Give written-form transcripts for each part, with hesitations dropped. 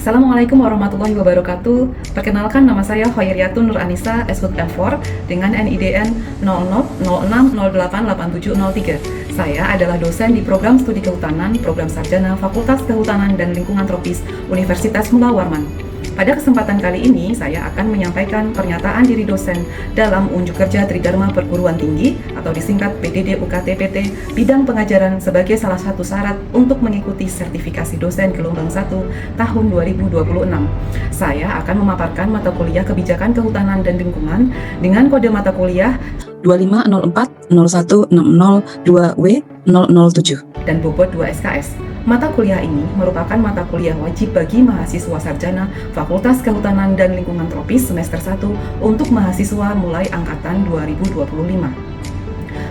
Assalamualaikum warahmatullahi wabarakatuh. Perkenalkan, nama saya Khairiatun Nur Anissa, SHUT M4 dengan NIDN 0006088703. Saya adalah dosen di Program Studi Kehutanan, Program Sarjana Fakultas Kehutanan dan Lingkungan Tropis Universitas Mula Warman. Pada kesempatan kali ini, saya akan menyampaikan pernyataan diri dosen dalam Unjuk Kerja Tridharma Perguruan Tinggi atau disingkat PDD UKT-PT bidang pengajaran sebagai salah satu syarat untuk mengikuti sertifikasi dosen gelombang 1 tahun 2026. Saya akan memaparkan mata kuliah Kebijakan Kehutanan dan Lingkungan dengan kode mata kuliah 2504-0160-2W007 dan bobot 2 SKS. Mata kuliah ini merupakan mata kuliah wajib bagi mahasiswa sarjana Fakultas Kehutanan dan Lingkungan Tropis semester 1 untuk mahasiswa mulai angkatan 2025.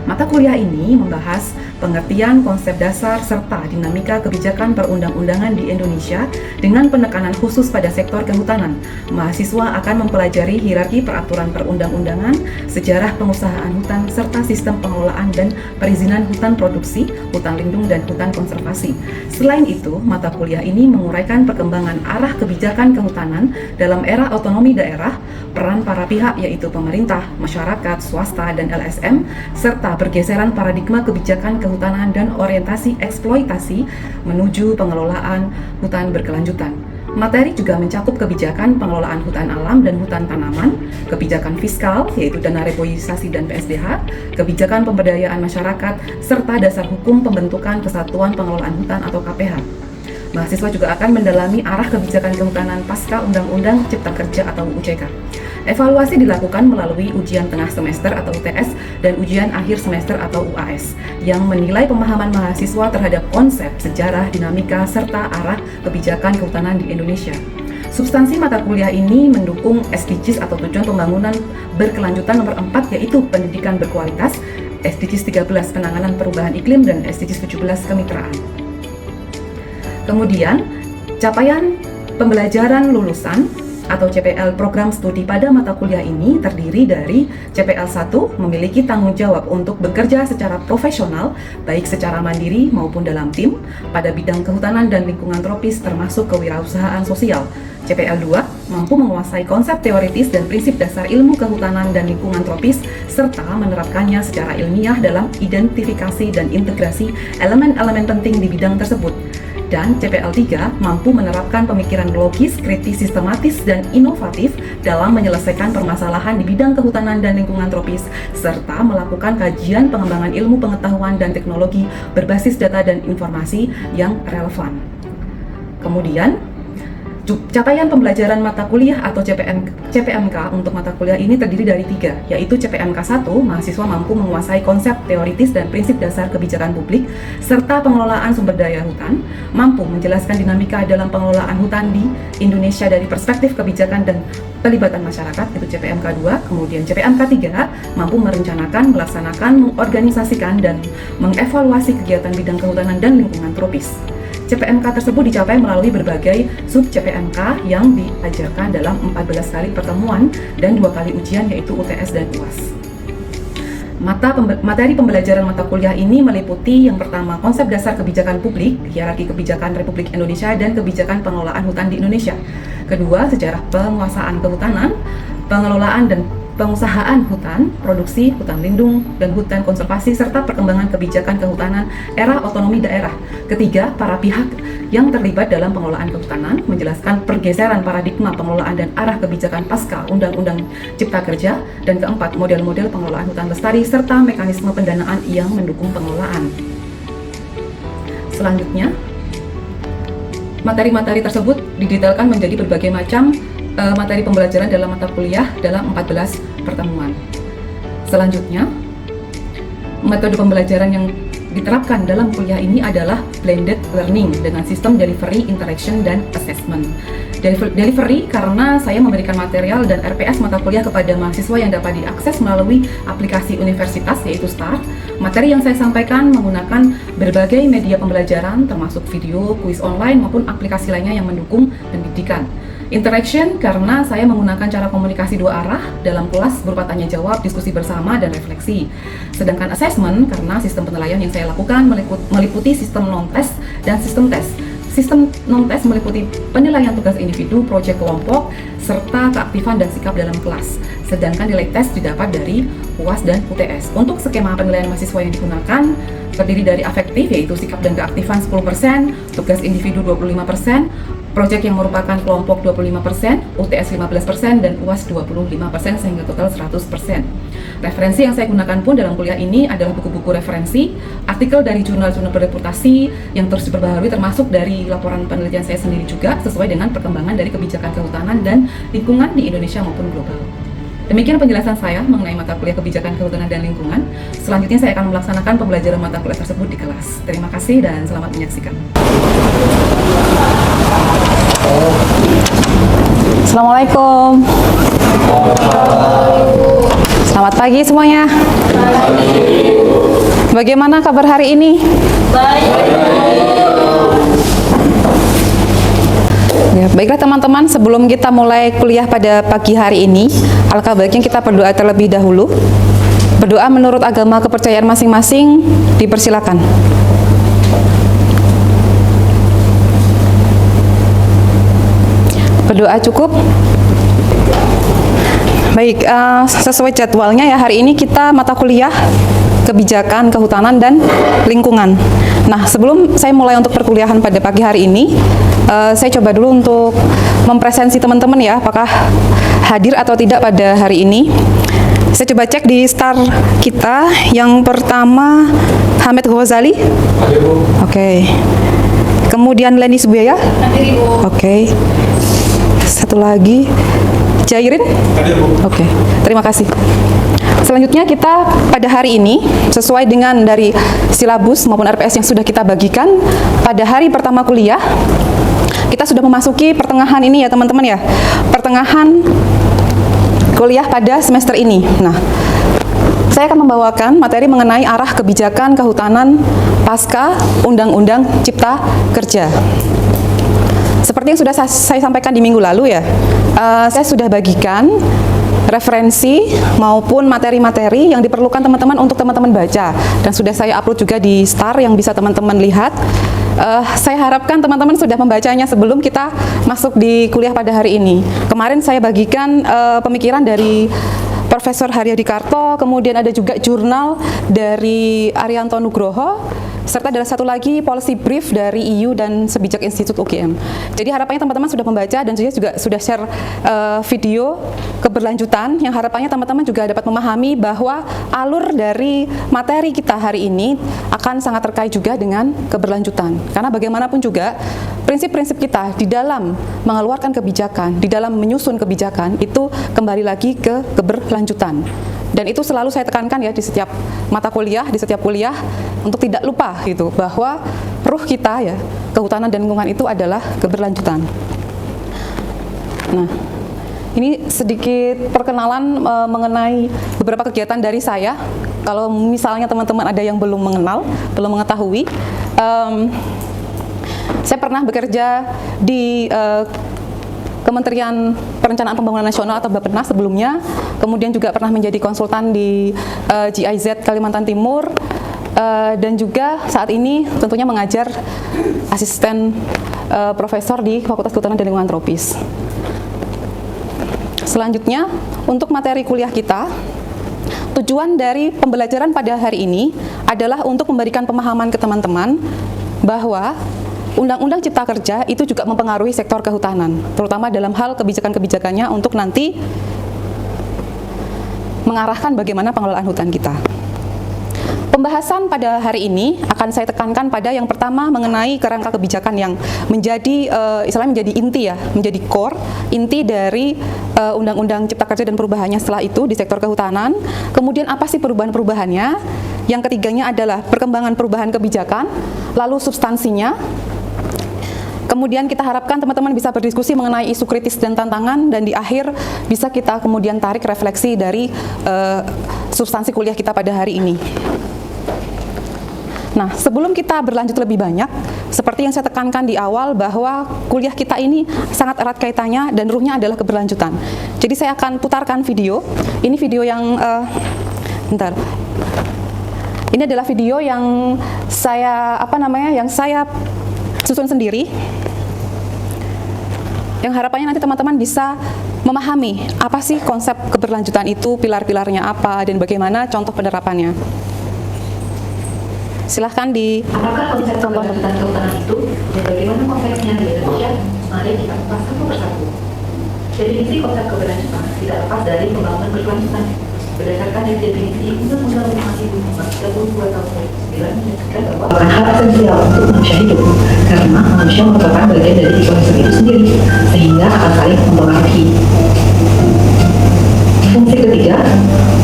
Mata kuliah ini membahas pengertian konsep dasar serta dinamika kebijakan perundang-undangan di Indonesia dengan penekanan khusus pada sektor kehutanan. Mahasiswa akan mempelajari hierarki peraturan perundang-undangan, sejarah pengusahaan hutan, serta sistem pengelolaan dan perizinan hutan produksi, hutan lindung, dan hutan konservasi. Selain itu, mata kuliah ini menguraikan perkembangan arah kebijakan kehutanan dalam era otonomi daerah, peran para pihak yaitu pemerintah, masyarakat, swasta, dan LSM, serta pergeseran paradigma kebijakan kehutanan dan orientasi eksploitasi menuju pengelolaan hutan berkelanjutan. Materi juga mencakup kebijakan pengelolaan hutan alam dan hutan tanaman, kebijakan fiskal yaitu dana reboisasi dan PSDH, kebijakan pemberdayaan masyarakat, serta dasar hukum pembentukan Kesatuan Pengelolaan Hutan atau KPH. Mahasiswa juga akan mendalami arah kebijakan kehutanan pasca Undang-Undang Cipta Kerja atau UCK. Evaluasi dilakukan melalui ujian tengah semester atau UTS dan ujian akhir semester atau UAS yang menilai pemahaman mahasiswa terhadap konsep, sejarah, dinamika, serta arah kebijakan kehutanan di Indonesia. Substansi mata kuliah ini mendukung SDGs atau Tujuan Pembangunan Berkelanjutan nomor 4 yaitu pendidikan berkualitas, SDGs 13 penanganan perubahan iklim, dan SDGs 17 kemitraan. Kemudian, capaian pembelajaran lulusan atau CPL program studi pada mata kuliah ini terdiri dari CPL 1 memiliki tanggung jawab untuk bekerja secara profesional baik secara mandiri maupun dalam tim pada bidang kehutanan dan lingkungan tropis termasuk kewirausahaan sosial. CPL 2 mampu menguasai konsep teoritis dan prinsip dasar ilmu kehutanan dan lingkungan tropis serta menerapkannya secara ilmiah dalam identifikasi dan integrasi elemen-elemen penting di bidang tersebut. Dan CPL 3 mampu menerapkan pemikiran logis, kritis, sistematis, dan inovatif dalam menyelesaikan permasalahan di bidang kehutanan dan lingkungan tropis, serta melakukan kajian pengembangan ilmu pengetahuan dan teknologi berbasis data dan informasi yang relevan. Kemudian, capaian pembelajaran mata kuliah atau CPMK untuk mata kuliah ini terdiri dari 3, yaitu CPMK 1, mahasiswa mampu menguasai konsep teoritis dan prinsip dasar kebijakan publik, serta pengelolaan sumber daya hutan, mampu menjelaskan dinamika dalam pengelolaan hutan di Indonesia dari perspektif kebijakan dan pelibatan masyarakat, itu CPMK 2, kemudian CPMK 3, mampu merencanakan, melaksanakan, mengorganisasikan, dan mengevaluasi kegiatan bidang kehutanan dan lingkungan tropis. CPMK tersebut dicapai melalui berbagai sub-CPMK yang diajarkan dalam 14 kali pertemuan dan 2 kali ujian yaitu UTS dan UAS. Materi pembelajaran mata kuliah ini meliputi yang pertama konsep dasar kebijakan publik, hierarki kebijakan Republik Indonesia dan kebijakan pengelolaan hutan di Indonesia. Kedua, sejarah penguasaan kehutanan, pengelolaan dan pengusahaan hutan, produksi, hutan lindung, dan hutan konservasi, serta perkembangan kebijakan kehutanan era otonomi daerah. Ketiga, para pihak yang terlibat dalam pengelolaan kehutanan, menjelaskan pergeseran paradigma pengelolaan dan arah kebijakan pasca Undang-Undang Cipta Kerja. Dan keempat, model-model pengelolaan hutan lestari, serta mekanisme pendanaan yang mendukung pengelolaan. Selanjutnya, materi-materi tersebut didetailkan menjadi berbagai macam materi pembelajaran dalam mata kuliah dalam 14 pertemuan. Selanjutnya, metode pembelajaran yang diterapkan dalam kuliah ini adalah blended learning dengan sistem delivery, interaction, dan assessment. Delivery karena saya memberikan material dan RPS mata kuliah kepada mahasiswa yang dapat diakses melalui aplikasi universitas yaitu STAR. Materi yang saya sampaikan menggunakan berbagai media pembelajaran termasuk video, kuis online, maupun aplikasi lainnya yang mendukung pendidikan. Interaction karena saya menggunakan cara komunikasi 2 arah dalam kelas berupa tanya jawab, diskusi bersama, dan refleksi. Sedangkan assessment karena sistem penilaian yang saya lakukan meliputi sistem non-tes dan sistem tes. Sistem non-tes meliputi penilaian tugas individu, proyek kelompok, serta keaktifan dan sikap dalam kelas. Sedangkan nilai tes didapat dari UAS dan UTS. Untuk skema penilaian mahasiswa yang digunakan terdiri dari afektif, yaitu sikap dan keaktifan 10%, tugas individu 25%, proyek yang merupakan kelompok 25%, UTS 15%, dan UAS 25%, sehingga total 100%. Referensi yang saya gunakan pun dalam kuliah ini adalah buku-buku referensi, artikel dari jurnal-jurnal berreputasi yang terus diperbaharui, termasuk dari laporan penelitian saya sendiri juga, sesuai dengan perkembangan dari kebijakan kehutanan dan lingkungan di Indonesia maupun global. Demikian penjelasan saya mengenai mata kuliah kebijakan kehutanan dan lingkungan. Selanjutnya saya akan melaksanakan pembelajaran mata kuliah tersebut di kelas. Terima kasih dan selamat menyaksikan. Assalamualaikum. Selamat pagi semuanya. Bagaimana kabar hari ini? Baik. Ya, baiklah teman-teman, sebelum kita mulai kuliah pada pagi hari ini, alangkah baiknya kita berdoa terlebih dahulu. Berdoa menurut agama kepercayaan masing-masing, dipersilakan. Berdoa cukup? Baik, sesuai jadwalnya ya, hari ini kita mata kuliah kebijakan kehutanan dan lingkungan. Nah, sebelum saya mulai untuk perkuliahan pada pagi hari ini, saya coba dulu untuk mempresensi teman-teman ya, apakah hadir atau tidak pada hari ini. Saya coba cek di star kita. Yang pertama Hamid Ghazali. Oke. Kemudian Leni Subiyaya. Oke. Satu lagi Jairin. Oke. Terima kasih. Selanjutnya kita pada hari ini sesuai dengan dari silabus maupun RPS yang sudah kita bagikan pada hari pertama kuliah, kita sudah memasuki pertengahan ini ya teman-teman ya, pertengahan kuliah pada semester ini. Nah, saya akan membawakan materi mengenai arah kebijakan kehutanan pasca Undang-Undang Cipta Kerja. Seperti yang sudah saya sampaikan di minggu lalu ya, saya sudah bagikan referensi maupun materi-materi yang diperlukan teman-teman untuk teman-teman baca, dan sudah saya upload juga di Star yang bisa teman-teman lihat. Saya harapkan teman-teman sudah membacanya sebelum kita masuk di kuliah pada hari ini. Kemarin saya bagikan pemikiran dari Profesor Haryadi Karto, kemudian ada juga jurnal dari Arianto Nugroho, serta ada satu lagi policy brief dari EU dan Sebijak Institut UGM. Jadi harapannya teman-teman sudah membaca dan juga sudah share video keberlanjutan yang harapannya teman-teman juga dapat memahami bahwa alur dari materi kita hari ini akan sangat terkait juga dengan keberlanjutan. Karena bagaimanapun juga prinsip-prinsip kita di dalam mengeluarkan kebijakan, di dalam menyusun kebijakan itu kembali lagi ke keberlanjutan. Dan itu selalu saya tekankan ya di setiap mata kuliah, di setiap kuliah, untuk tidak lupa gitu bahwa ruh kita ya, kehutanan dan lingkungan itu adalah keberlanjutan. Nah, ini sedikit perkenalan mengenai beberapa kegiatan dari saya. Kalau misalnya teman-teman ada yang belum mengenal, belum mengetahui, saya pernah bekerja di Kementerian Perencanaan Pembangunan Nasional atau Bappenas sebelumnya, kemudian juga pernah menjadi konsultan di GIZ Kalimantan Timur, dan juga saat ini tentunya mengajar asisten profesor di Fakultas Kehutanan dan Lingkungan Tropis. Selanjutnya, untuk materi kuliah kita, tujuan dari pembelajaran pada hari ini adalah untuk memberikan pemahaman ke teman-teman bahwa Undang-Undang Cipta Kerja itu juga mempengaruhi sektor kehutanan, terutama dalam hal kebijakan-kebijakannya untuk nanti mengarahkan bagaimana pengelolaan hutan kita. Pembahasan pada hari ini akan saya tekankan pada yang pertama mengenai kerangka kebijakan yang menjadi istilahnya menjadi inti ya, menjadi core, inti dari Undang-Undang Cipta Kerja dan perubahannya setelah itu di sektor kehutanan. Kemudian apa sih perubahan-perubahannya? Yang ketiganya adalah perkembangan perubahan kebijakan, lalu substansinya. Kemudian kita harapkan teman-teman bisa berdiskusi mengenai isu kritis dan tantangan, dan di akhir bisa kita kemudian tarik refleksi dari substansi kuliah kita pada hari ini. Nah, sebelum kita berlanjut lebih banyak, seperti yang saya tekankan di awal bahwa kuliah kita ini sangat erat kaitannya dan ruhnya adalah keberlanjutan. Jadi saya akan putarkan video. Ini video yang ini adalah video yang saya susun sendiri. Yang harapannya nanti teman-teman bisa memahami apa sih konsep keberlanjutan itu, pilar-pilarnya apa, dan bagaimana contoh penerapannya. Silahkan di Apakah konsep keberlanjutan kehutanan itu dan bagaimana konteksnya di Indonesia? Mari kita kupas satu persatu. Definisi konsep keberlanjutan tidak lepas dari pembangunan berkelanjutan. Berdasarkan dari definisi Undang-Undang 52 tahun 2009 menyebutkan bahwa hak esensial untuk manusia hidup karena manusia merupakan bagian dari ekosistem itu sendiri sehingga akan saling mempengaruhi. Fungsi ketiga,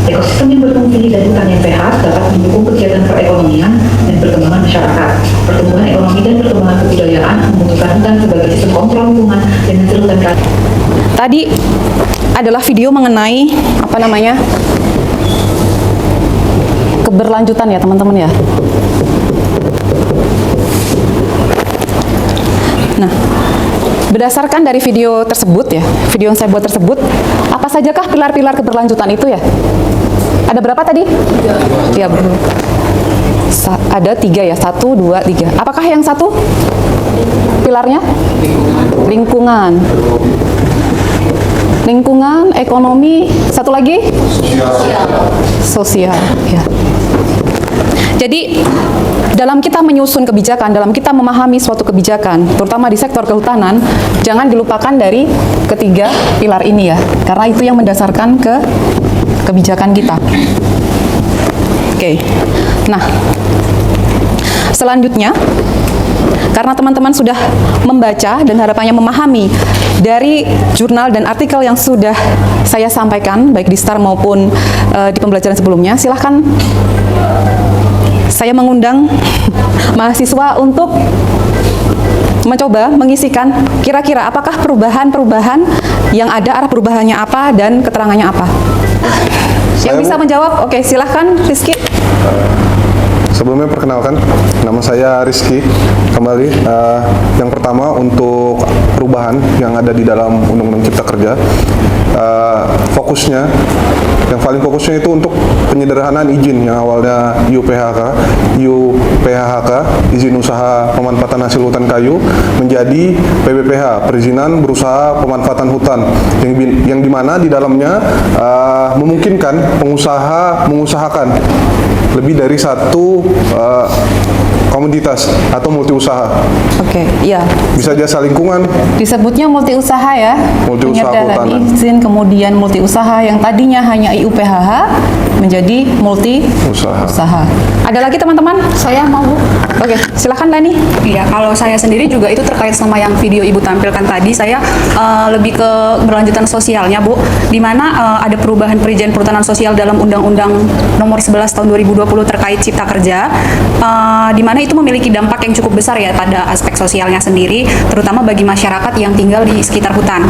ekosistem yang berfungsi dan hutan yang sehat dapat mendukung kegiatan perekonomian dan perkembangan masyarakat. Pertumbuhan ekonomi dan perkembangan kebudayaan membutuhkan hutan sebagai sistem kontrol lingkungan dan hasil hutan. Tadi adalah video mengenai apa namanya keberlanjutan ya teman-teman ya. Nah, berdasarkan dari video tersebut ya, video yang saya buat tersebut, apa sajakah pilar-pilar keberlanjutan itu ya? Ada berapa tadi? Tiga. Ada 3 ya, 1, 2, 3. Apakah yang satu pilarnya? Lingkungan. Lingkungan, ekonomi, satu lagi? Sosial. Ya. Jadi, dalam kita menyusun kebijakan, dalam kita memahami suatu kebijakan, terutama di sektor kehutanan, jangan dilupakan dari ketiga pilar ini ya, karena itu yang mendasarkan ke kebijakan kita. Oke. Nah, selanjutnya, karena teman-teman sudah membaca dan harapannya memahami dari jurnal dan artikel yang sudah saya sampaikan, baik di STAR maupun di pembelajaran sebelumnya, silahkan saya mengundang mahasiswa untuk mencoba mengisikan kira-kira apakah perubahan-perubahan yang ada, arah perubahannya apa, dan keterangannya apa. Yang bisa menjawab, oke, silahkan Rizky. Sebelumnya perkenalkan, nama saya Rizky. Kembali, yang pertama untuk perubahan yang ada di dalam Undang-Undang Cipta Kerja, fokusnya, yang paling fokusnya itu untuk penyederhanaan izin yang awalnya UPHK, izin usaha pemanfaatan hasil hutan kayu, menjadi PBPH, perizinan berusaha pemanfaatan hutan, yang dimana di dalamnya memungkinkan pengusaha mengusahakan lebih dari satu komoditas atau multi usaha. Oke, iya. Bisa jasa lingkungan. Disebutnya multi usaha ya. Multi usaha Penyederhanaan kehutanan. izin, kemudian multi usaha yang tadinya hanya IUPHH menjadi multi usaha. Ada lagi teman-teman? Saya mau, Bu. Oke, silakan Lani. Iya, kalau saya sendiri juga itu terkait sama yang video Ibu tampilkan tadi, saya lebih ke berlanjutan sosialnya, Bu, di mana ada perubahan perizinan perhutanan sosial dalam Undang-Undang Nomor 11 Tahun 2020 terkait Cipta Kerja, di mana itu memiliki dampak yang cukup besar ya pada aspek sosialnya sendiri, terutama bagi masyarakat yang tinggal di sekitar hutan.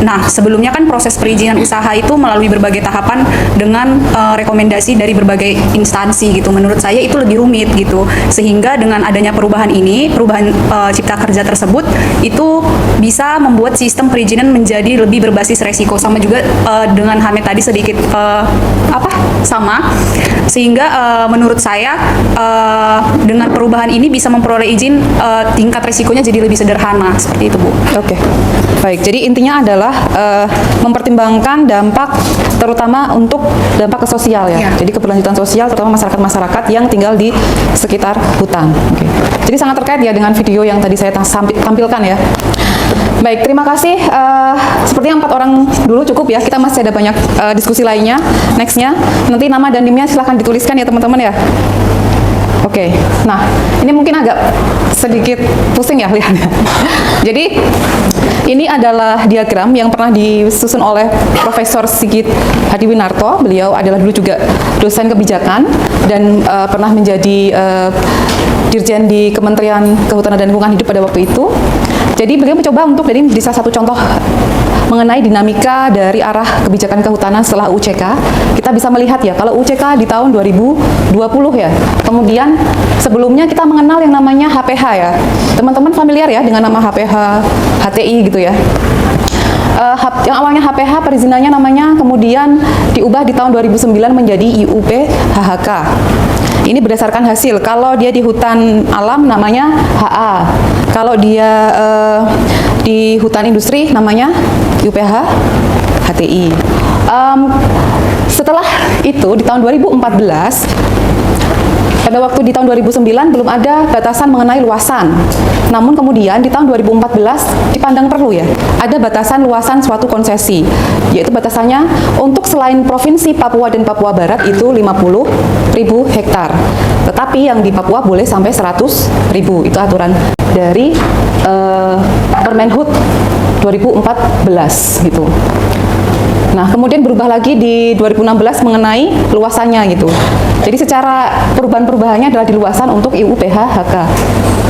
Nah, sebelumnya kan proses perizinan usaha itu melalui berbagai tahapan dengan rekomendasi dari berbagai instansi gitu. Menurut saya itu lebih rumit gitu. Sehingga dengan adanya perubahan ini, perubahan Cipta Kerja tersebut itu bisa membuat sistem perizinan menjadi lebih berbasis resiko, sama juga dengan Hamid tadi sedikit sama. Sehingga menurut saya dengan perubahan ini bisa memperoleh izin tingkat resikonya jadi lebih sederhana seperti itu, Bu. Oke. Baik, jadi intinya adalah mempertimbangkan dampak terutama untuk dampak ke sosial ya. Ya. Jadi keberlanjutan sosial terutama masyarakat-masyarakat yang tinggal di sekitar hutan. Oke. Jadi sangat terkait ya dengan video yang tadi saya tampilkan ya. Baik, terima kasih. Sepertinya 4 orang dulu cukup ya. Kita masih ada banyak diskusi lainnya. Nextnya, nanti nama dan NIM-nya silahkan dituliskan ya teman-teman ya. Oke, nah ini mungkin agak sedikit pusing ya lihatnya. Jadi ini adalah diagram yang pernah disusun oleh Profesor Sigit Hadiwinarto. Beliau adalah dulu juga dosen kebijakan dan pernah menjadi dirjen di Kementerian Kehutanan dan Lingkungan Hidup pada waktu itu. Jadi beliau mencoba untuk jadi salah satu contoh mengenai dinamika dari arah kebijakan kehutanan setelah UCK. Kita bisa melihat ya, kalau UCK di tahun 2020 ya. Kemudian sebelumnya kita mengenal yang namanya HPH ya. Teman-teman familiar ya dengan nama HPH, HTI gitu ya. Yang awalnya HPH perizinannya namanya kemudian diubah di tahun 2009 menjadi IUP HHK. Ini berdasarkan hasil. Kalau dia di hutan alam namanya HA. Kalau dia di hutan industri namanya UPH HTI. Setelah itu di tahun 2014, pada waktu di tahun 2009 belum ada batasan mengenai luasan. Namun kemudian di tahun 2014 dipandang perlu ya, ada batasan luasan suatu konsesi, yaitu batasannya untuk selain Provinsi Papua dan Papua Barat itu 50.000 hektar. Tetapi yang di Papua boleh sampai 100.000. Itu aturan dari Permenhub 2014 gitu. Nah, kemudian berubah lagi di 2016 mengenai luasannya gitu. Jadi secara perubahan-perubahannya adalah di luasan untuk UPH-HK.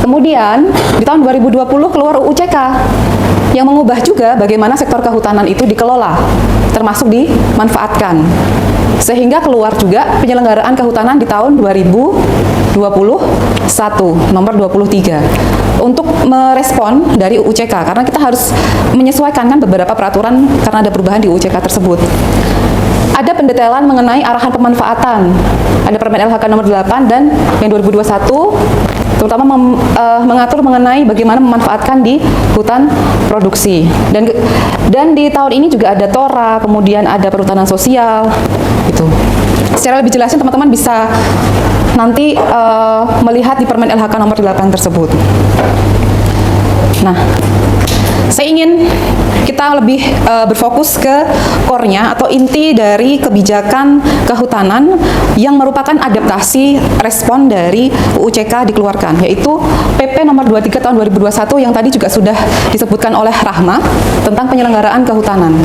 Kemudian di tahun 2020 keluar UU CK yang mengubah juga bagaimana sektor kehutanan itu dikelola, termasuk dimanfaatkan. Sehingga keluar juga penyelenggaraan kehutanan di tahun 2021 nomor 23 untuk merespon dari UU CK, karena kita harus menyesuaikan kan beberapa peraturan karena ada perubahan di UU CK tersebut. Ada pendetailan mengenai arahan pemanfaatan. Ada Permen LHK nomor 8 dan yang 2021 terutama mengatur mengenai bagaimana memanfaatkan di hutan produksi. Dan di tahun ini juga ada TORA, kemudian ada perhutanan sosial gitu. Secara lebih jelasnya teman-teman bisa nanti melihat di Permen LHK nomor 8 tersebut. Nah, saya ingin kita lebih berfokus ke core-nya atau inti dari kebijakan kehutanan yang merupakan adaptasi respon dari UU CK dikeluarkan, yaitu PP nomor 23 tahun 2021 yang tadi juga sudah disebutkan oleh Rahma tentang penyelenggaraan kehutanan.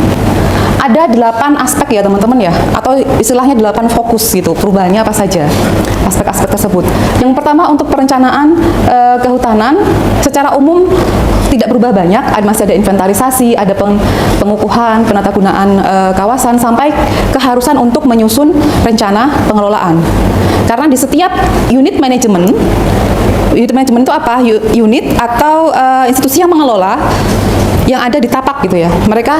Ada 8 aspek ya teman-teman ya, atau istilahnya 8 fokus gitu, perubahannya apa saja aspek-aspek tersebut. Yang pertama untuk perencanaan kehutanan secara umum tidak berubah banyak, masih ada inventarisasi, ada pengukuhan, penatagunaan kawasan, sampai keharusan untuk menyusun rencana pengelolaan. Karena di setiap unit manajemen itu apa? Unit atau institusi yang mengelola yang ada di tapak gitu ya, mereka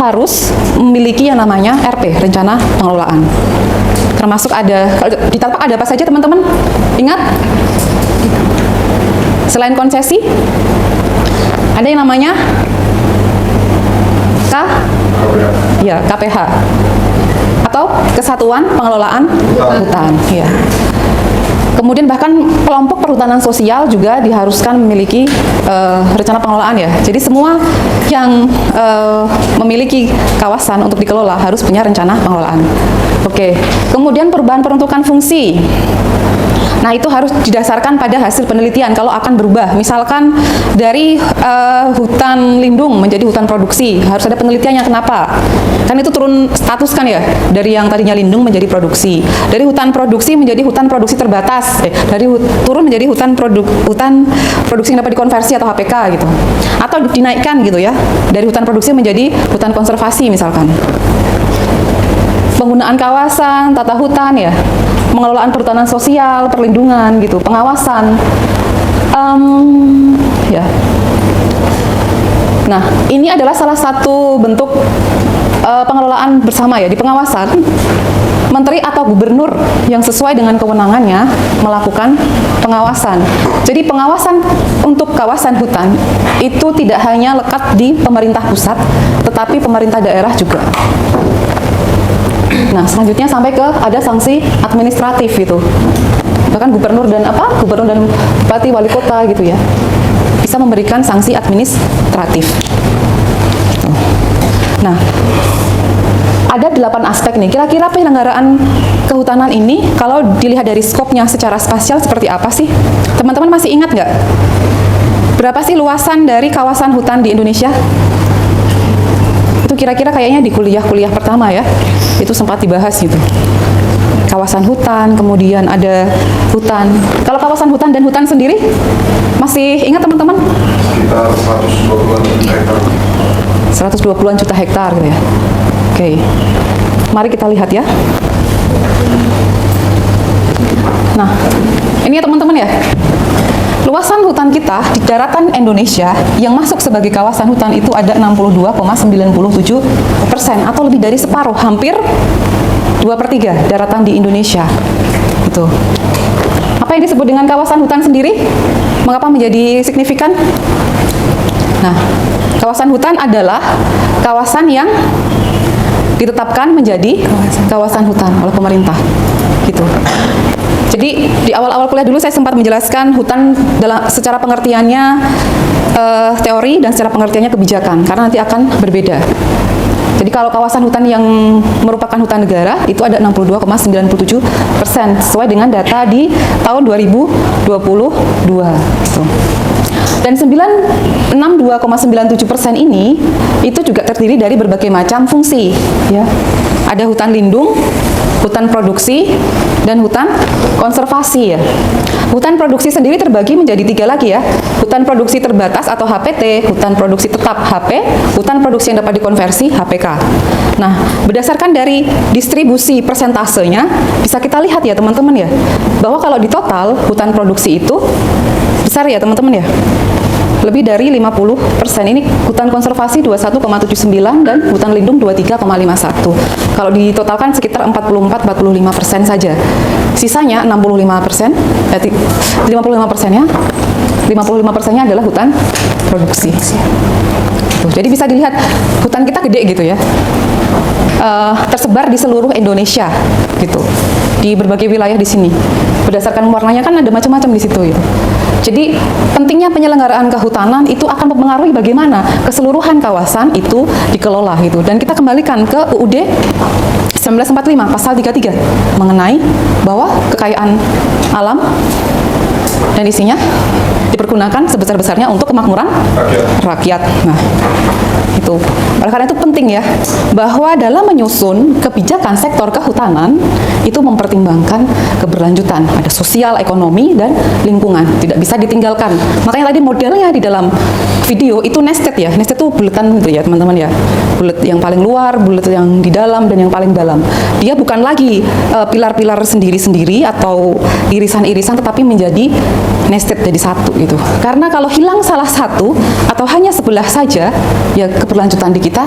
harus memiliki yang namanya RP, rencana pengelolaan. Termasuk ada, kalau di tapak ada apa saja teman-teman? Ingat? Selain konsesi, ada yang namanya KPH atau Kesatuan Pengelolaan Hutan. Ya. Kemudian bahkan kelompok perhutanan sosial juga diharuskan memiliki rencana pengelolaan ya. Jadi semua yang memiliki kawasan untuk dikelola harus punya rencana pengelolaan. Oke. Kemudian perubahan peruntukan fungsi. Nah, itu harus didasarkan pada hasil penelitian kalau akan berubah. Misalkan dari hutan lindung menjadi hutan produksi, harus ada penelitiannya kenapa. Kan itu turun status kan ya, dari yang tadinya lindung menjadi produksi. Dari hutan produksi menjadi hutan produksi terbatas. Turun menjadi hutan produksi yang dapat dikonversi atau HPK gitu. Atau dinaikkan gitu ya, dari hutan produksi menjadi hutan konservasi misalkan. Penggunaan kawasan, tata hutan ya, pengelolaan perhutanan sosial, perlindungan gitu, pengawasan, ya. Nah, ini adalah salah satu bentuk pengelolaan bersama ya. Di pengawasan, menteri atau gubernur yang sesuai dengan kewenangannya melakukan pengawasan. Jadi pengawasan untuk kawasan hutan itu tidak hanya lekat di pemerintah pusat, tetapi pemerintah daerah juga. Nah, selanjutnya sampai ke ada sanksi administratif gitu. Bahkan gubernur dan bupati, wali kota gitu ya, bisa memberikan sanksi administratif. Nah, ada 8 aspek nih. Kira-kira penyelenggaraan kehutanan ini kalau dilihat dari skopnya secara spasial seperti apa sih? Teman-teman masih ingat nggak? Berapa sih luasan dari kawasan hutan di Indonesia? Itu kira-kira kayaknya di kuliah-kuliah pertama ya, itu sempat dibahas gitu. Kawasan hutan, kemudian ada hutan. Kalau kawasan hutan dan hutan sendiri, masih ingat teman-teman? Sekitar 120-an juta hektar. 120-an juta hektar gitu ya. Oke, mari kita lihat ya. Nah, ini ya teman-teman ya. Luasan hutan kita di daratan Indonesia yang masuk sebagai kawasan hutan itu ada 62,97% atau lebih dari separuh, hampir 2/3 daratan di Indonesia. Gitu. Apa yang disebut dengan kawasan hutan sendiri? Mengapa menjadi signifikan? Nah, kawasan hutan adalah kawasan yang ditetapkan menjadi kawasan hutan oleh pemerintah. Gitu. Jadi di awal-awal kuliah dulu saya sempat menjelaskan hutan secara pengertiannya teori dan secara pengertiannya kebijakan, karena nanti akan berbeda. Jadi kalau kawasan hutan yang merupakan hutan negara itu ada 62,97% sesuai dengan data di tahun 2022. Gitu. Dan 62,97% ini itu juga terdiri dari berbagai macam fungsi. Ya. Ada hutan lindung, hutan produksi, dan hutan konservasi ya. Hutan produksi sendiri terbagi menjadi 3 lagi ya. Hutan produksi terbatas atau HPT, hutan produksi tetap HP, hutan produksi yang dapat dikonversi HPK. Nah, berdasarkan dari distribusi persentasenya, bisa kita lihat ya teman-teman ya, bahwa kalau di total hutan produksi itu besar ya teman-teman ya. Lebih dari 50%. Ini hutan konservasi 21,79 dan hutan lindung 23,51. Kalau ditotalkan sekitar 44-45% saja. Sisanya 65%, 55%-nya 55%-nya adalah hutan produksi. Tuh, jadi bisa dilihat hutan kita gede gitu ya. Tersebar di seluruh Indonesia gitu. Di berbagai wilayah di sini. Berdasarkan warnanya kan ada macam-macam di situ gitu. Jadi pentingnya penyelenggaraan kehutanan itu akan mempengaruhi bagaimana keseluruhan kawasan itu dikelola gitu. Dan kita kembalikan ke UUD 1945 pasal 33 mengenai bahwa kekayaan alam dan isinya dipergunakan sebesar-besarnya untuk kemakmuran rakyat. Nah, itu. Oleh karena itu penting ya bahwa dalam menyusun kebijakan sektor kehutanan itu mempertimbangkan keberlanjutan, ada sosial, ekonomi, dan lingkungan. Tidak bisa ditinggalkan. Makanya tadi modelnya di dalam video itu nested ya. Nested itu buletan gitu ya teman-teman ya. Bulet yang paling luar, bulet yang di dalam, dan yang paling dalam. Dia bukan lagi pilar-pilar sendiri-sendiri atau irisan-irisan, tetapi menjadi nested jadi satu gitu. Karena kalau hilang salah satu atau hanya sebelah saja, ya keberlanjutan di kita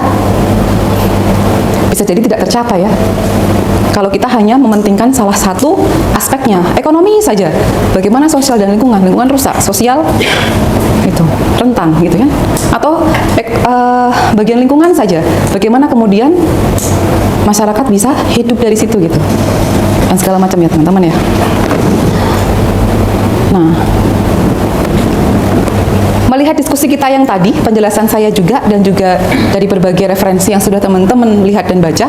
bisa jadi tidak tercapai ya. Kalau kita hanya mementingkan salah satu aspeknya, ekonomi saja, bagaimana sosial dan lingkungan rusak, sosial itu rentan gitu ya. Atau bagian lingkungan saja, bagaimana kemudian masyarakat bisa hidup dari situ gitu. Dan segala macam ya teman-teman ya. Nah, melihat diskusi kita yang tadi, penjelasan saya juga, dan juga dari berbagai referensi yang sudah teman-teman lihat dan baca,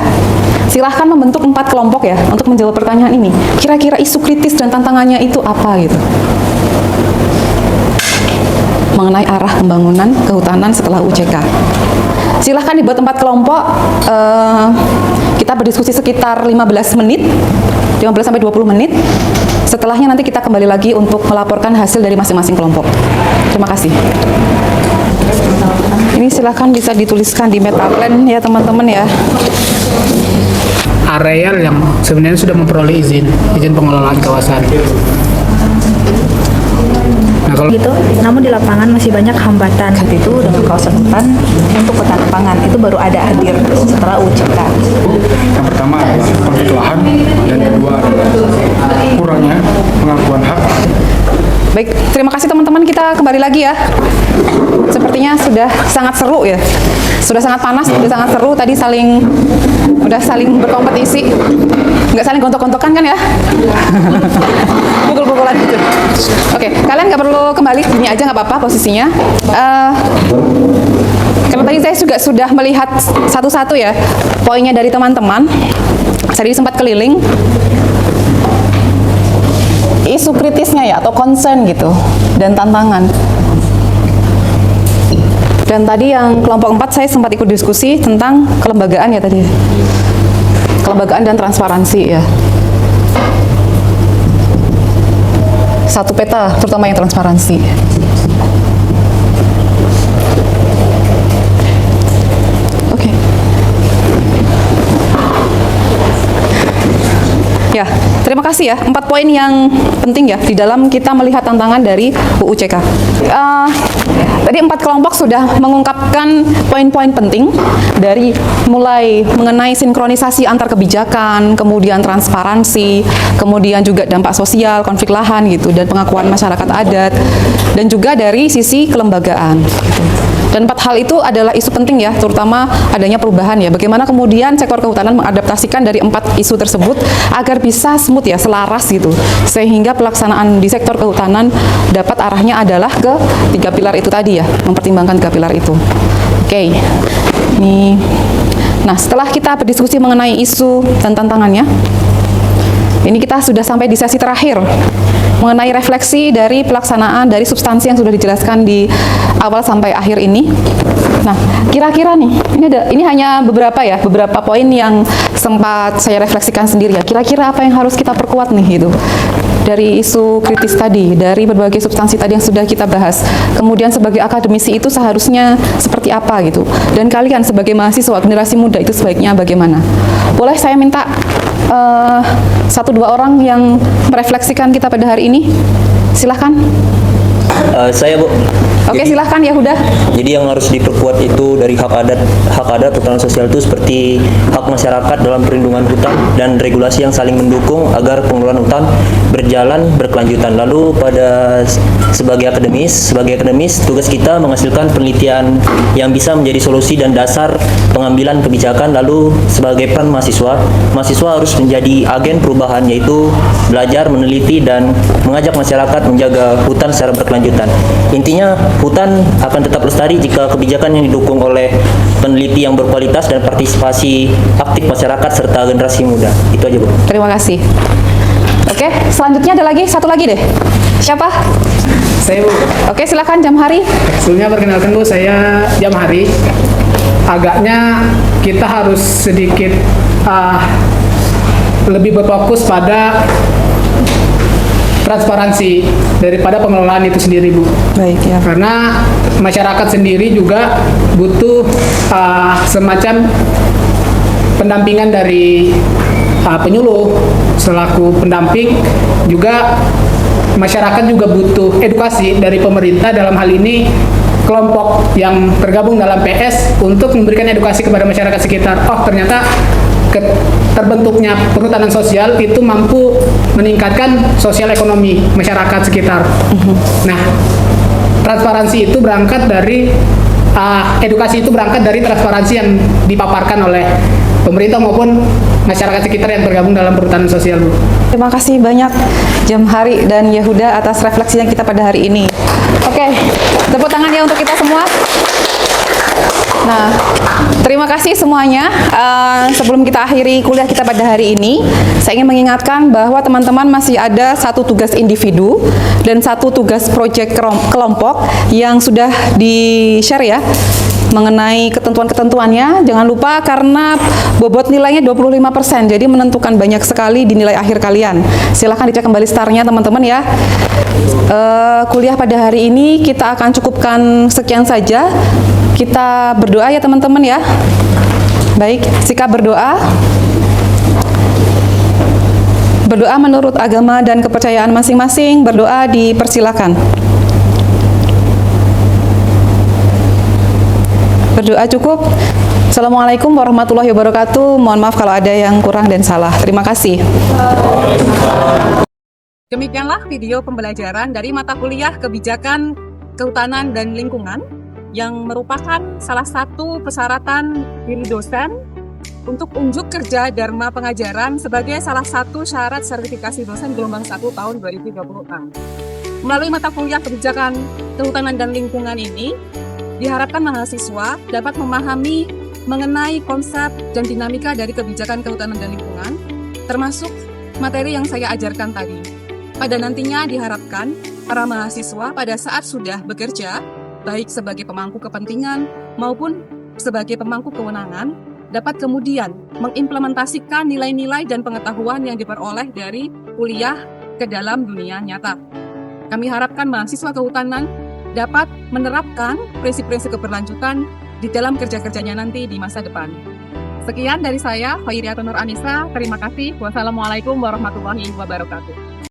silahkan membentuk 4 kelompok ya, untuk menjawab pertanyaan ini. Kira-kira isu kritis dan tantangannya itu apa gitu? Mengenai arah pembangunan kehutanan setelah UCK. Silahkan dibuat 4 kelompok, kita berdiskusi sekitar 15 menit, 15-20 menit. Setelahnya nanti kita kembali lagi untuk melaporkan hasil dari masing-masing kelompok. Terima kasih. Ini silahkan bisa dituliskan di metaplan ya teman-teman ya. Areal yang sebenarnya sudah memperoleh izin pengelolaan kawasan. Nah, kalau gitu, namun di lapangan masih banyak hambatan. Itu dengan kawasan hutan untuk petani pangan itu baru ada hadir setelah UCK. Yang pertama adalah konflik lahan, dan kedua adalah kurangnya pengakuan hak. Baik, terima kasih teman-teman, kita kembali lagi ya. Sepertinya sudah sangat seru ya. Sudah sangat panas, sudah sangat seru. Tadi udah saling berkompetisi. Nggak saling gontok-gontokan kan ya? Pukul-pukulan gitu. Oke, kalian nggak perlu kembali, sini aja nggak apa-apa posisinya. Karena tadi saya juga sudah melihat satu-satu ya poinnya dari teman-teman. Saya sempat keliling. Isu kritisnya ya, atau concern gitu, dan tantangan. Dan tadi yang kelompok 4 saya sempat ikut diskusi tentang kelembagaan ya tadi. Kelembagaan dan transparansi ya. Satu peta, terutama yang transparansi. Oke. Ya, terima kasih ya. 4 poin yang penting ya di dalam kita melihat tantangan dari UU CK. tadi 4 kelompok sudah mengungkapkan poin-poin penting dari mulai mengenai sinkronisasi antar kebijakan, kemudian transparansi, kemudian juga dampak sosial, konflik lahan gitu, dan pengakuan masyarakat adat, dan juga dari sisi kelembagaan. Dan 4 hal itu adalah isu penting ya, terutama adanya perubahan ya. Bagaimana kemudian sektor kehutanan mengadaptasikan dari 4 isu tersebut agar bisa smooth ya, selaras gitu. Sehingga pelaksanaan di sektor kehutanan dapat arahnya adalah ke 3 pilar itu tadi ya, mempertimbangkan 3 pilar itu. Oke. Nih. Nah, setelah kita berdiskusi mengenai isu dan tantangannya, ini kita sudah sampai di sesi terakhir mengenai refleksi dari pelaksanaan dari substansi yang sudah dijelaskan di awal sampai akhir ini. Nah, kira-kira nih, ini hanya beberapa poin yang sempat saya refleksikan sendiri ya. Kira-kira apa yang harus kita perkuat nih gitu. Dari isu kritis tadi, dari berbagai substansi tadi yang sudah kita bahas. Kemudian sebagai akademisi itu seharusnya seperti apa gitu. Dan kalian sebagai mahasiswa generasi muda itu sebaiknya bagaimana? Boleh saya minta 1-2 orang yang merefleksikan kita pada hari ini? Silahkan. Saya Bu. Oke, silahkan ya Huda. Jadi yang harus diperkuat itu dari hak adat perhutanan sosial itu seperti hak masyarakat dalam perlindungan hutan dan regulasi yang saling mendukung agar pengelolaan hutan berjalan berkelanjutan. Lalu sebagai akademis tugas kita menghasilkan penelitian yang bisa menjadi solusi dan dasar pengambilan kebijakan. Lalu sebagai peran mahasiswa harus menjadi agen perubahan, yaitu belajar, meneliti dan mengajak masyarakat menjaga hutan secara berkelanjutan. Intinya hutan akan tetap lestari jika kebijakan yang didukung oleh peneliti yang berkualitas dan partisipasi aktif masyarakat serta generasi muda. Itu aja Bu. Terima kasih. Oke, selanjutnya ada lagi, satu lagi deh. Siapa? Saya Bu. Oke, silakan Jamhari. Sebelumnya perkenalkan Bu, saya Jamhari. Agaknya kita harus sedikit lebih berfokus pada transparansi daripada pengelolaan itu sendiri Bu. Baik ya. Karena masyarakat sendiri juga butuh semacam pendampingan dari penyuluh selaku pendamping. Juga masyarakat juga butuh edukasi dari pemerintah, dalam hal ini kelompok yang tergabung dalam PS, untuk memberikan edukasi kepada masyarakat sekitar. Oh, ternyata terbentuknya perhutanan sosial itu mampu meningkatkan sosial ekonomi masyarakat sekitar. Nah, transparansi itu berangkat dari edukasi itu berangkat dari transparansi yang dipaparkan oleh pemerintah maupun masyarakat sekitar yang tergabung dalam perhutanan sosial Bu. Terima kasih banyak Jamhari dan Yehuda atas refleksinya kita pada hari ini. Oke, tepuk tangan ya untuk kita semua. Nah, terima kasih semuanya. Sebelum kita akhiri kuliah kita pada hari ini, saya ingin mengingatkan bahwa teman-teman masih ada 1 tugas individu dan 1 tugas proyek kelompok yang sudah di-share ya, mengenai ketentuan-ketentuannya. Jangan lupa karena bobot nilainya 25%, jadi menentukan banyak sekali di nilai akhir kalian. Silahkan dicek kembali startnya teman-teman ya. Kuliah pada hari ini kita akan cukupkan sekian saja. Kita berdoa ya teman-teman ya. Baik, sikap berdoa. Berdoa menurut agama dan kepercayaan masing-masing. Berdoa dipersilakan. Berdoa cukup. Assalamualaikum warahmatullahi wabarakatuh. Mohon maaf kalau ada yang kurang dan salah. Terima kasih. Demikianlah video pembelajaran dari mata kuliah Kebijakan Kehutanan dan Lingkungan yang merupakan salah satu persyaratan diri dosen untuk unjuk kerja Dharma Pengajaran sebagai salah satu syarat sertifikasi dosen gelombang 1 tahun 2026. Melalui mata kuliah Kebijakan Kehutanan dan Lingkungan ini, diharapkan mahasiswa dapat memahami mengenai konsep dan dinamika dari kebijakan kehutanan dan lingkungan, termasuk materi yang saya ajarkan tadi. Pada nantinya diharapkan para mahasiswa pada saat sudah bekerja, baik sebagai pemangku kepentingan maupun sebagai pemangku kewenangan, dapat kemudian mengimplementasikan nilai-nilai dan pengetahuan yang diperoleh dari kuliah ke dalam dunia nyata. Kami harapkan mahasiswa kehutanan dapat menerapkan prinsip-prinsip keberlanjutan di dalam kerja-kerjanya nanti di masa depan. Sekian dari saya, Khairiatun Nur Anissa. Terima kasih. Wassalamualaikum warahmatullahi wabarakatuh.